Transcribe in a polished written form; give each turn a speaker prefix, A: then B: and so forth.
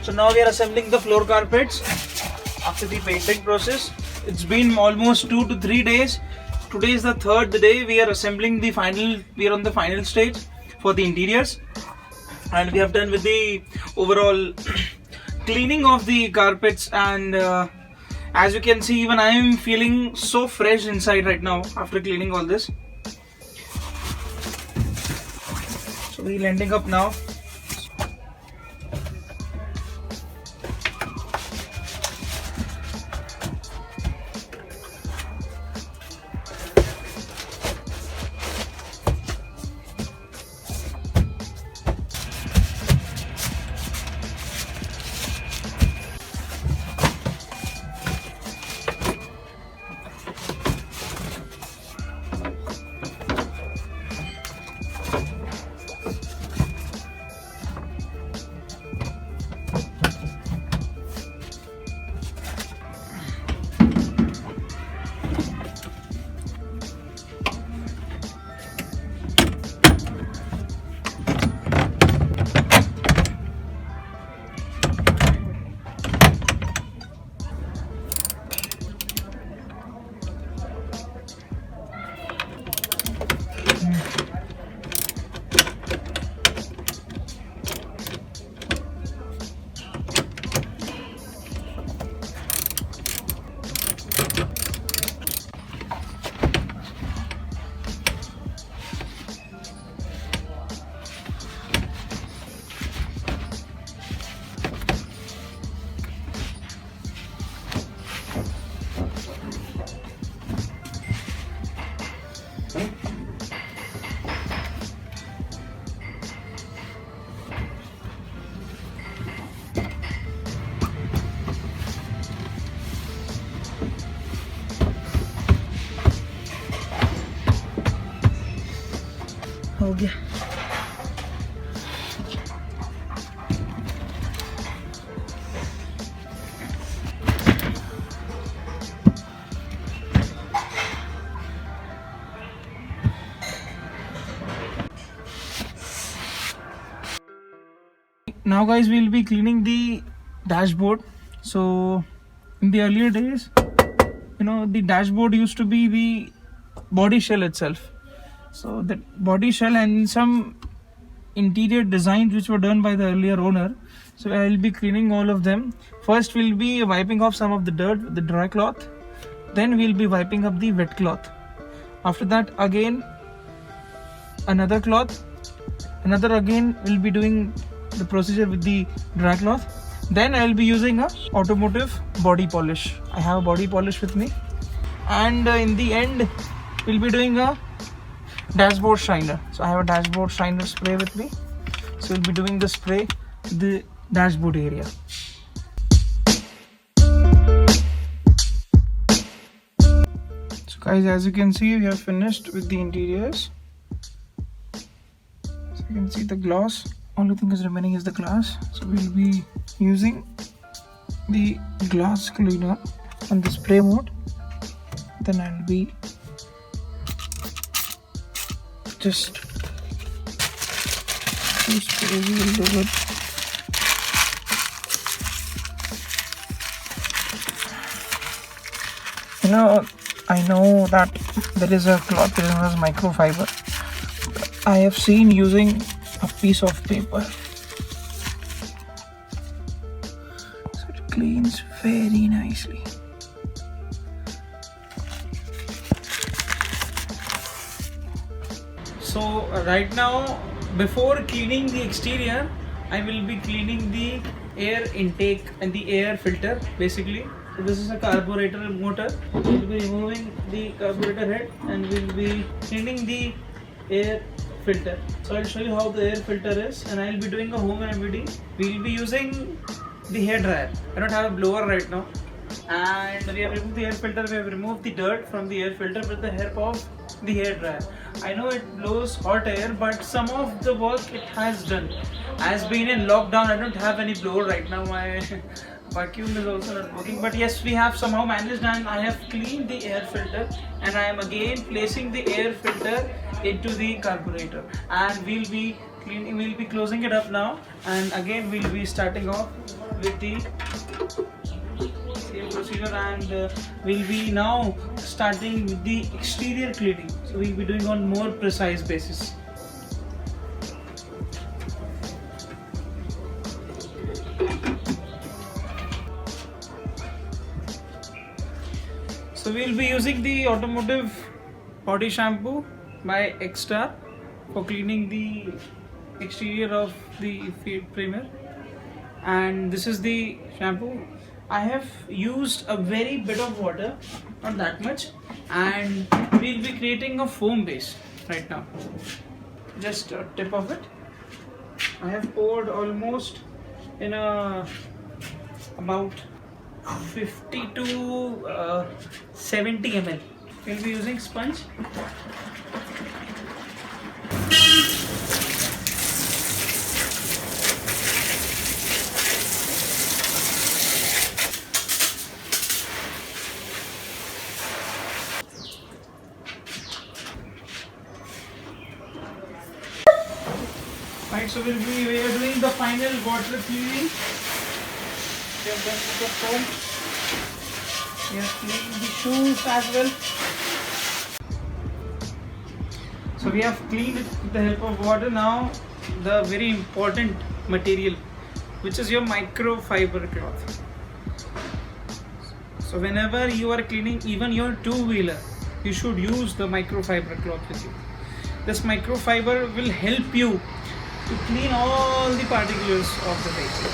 A: So now we are assembling the floor carpets after the painting process. It's been almost 2 to 3 days. Today is the third day. We are assembling the final. We are on the final stage for the interiors, and we have done with the overall cleaning of the carpets. And as you can see, even I am feeling so fresh inside right now after cleaning all this. So we're ending up now. हो गया. Now guys, we'll be cleaning the dashboard. So in the earlier days, the dashboard used to be the body shell itself. So the body shell and some interior designs which were done by the earlier owner. So I will be cleaning all of them. First we'll be wiping off some of the dirt with the dry cloth. Then we'll be wiping up the wet cloth. After that again another cloth. Another again we'll be doing the procedure with the dry cloth. Then I will be using a automotive body polish. I have a body polish with me. And in the end we'll be doing a dashboard shiner. So I have a dashboard shiner spray with me. So we'll be doing the spray to the dashboard area. So guys, as you can see, we have finished with the interiors. So you can see the gloss. Only thing is remaining is the glass. So we'll be using the glass cleaner on the spray mode. Then I'll be just two sprays will do it. I know that there is a cloth that has microfiber. I have seen using a piece of paper. So it cleans very nicely. So right now, before cleaning the exterior, I will be cleaning the air intake and the air filter basically. So this is a carburetor motor. We'll be removing the carburetor head and we'll be cleaning the air filter. So I'll show you how the air filter is, and I'll be doing a home remedy. We'll be using the hair dryer. I don't have a blower right now. And we have removed the air filter. We have removed the dirt from the air filter with the help of the hair dryer. I know it blows hot air, but some of the work it has done. As being in lockdown, I don't have any blower right now. My vacuum is also not working, but yes, we have somehow managed, and I have cleaned the air filter, and I am again placing the air filter into the carburetor, and we'll be cleaning, we'll be closing it up now, and again we'll be starting off with the same procedure, and we'll be now starting with the exterior cleaning. So we'll be doing on more precise basis. So we'll be using the automotive body shampoo by Extra for cleaning the exterior of the Fiat Premier, and this is the shampoo. I have used a very bit of water, not that much, and we'll be creating a foam base right now. Just a tip of it. I have poured almost in about 50 to 70 ml. We'll be using sponge. Right, so we are doing the final water cleaning. We have done with the foam. We have cleaned the shoes as well. So we have cleaned it with the help of water. Now the very important material, which is your microfiber cloth. So whenever you are cleaning even your two-wheeler, you should use the microfiber cloth with you. This microfiber will help you to clean all the particulars of the vehicle.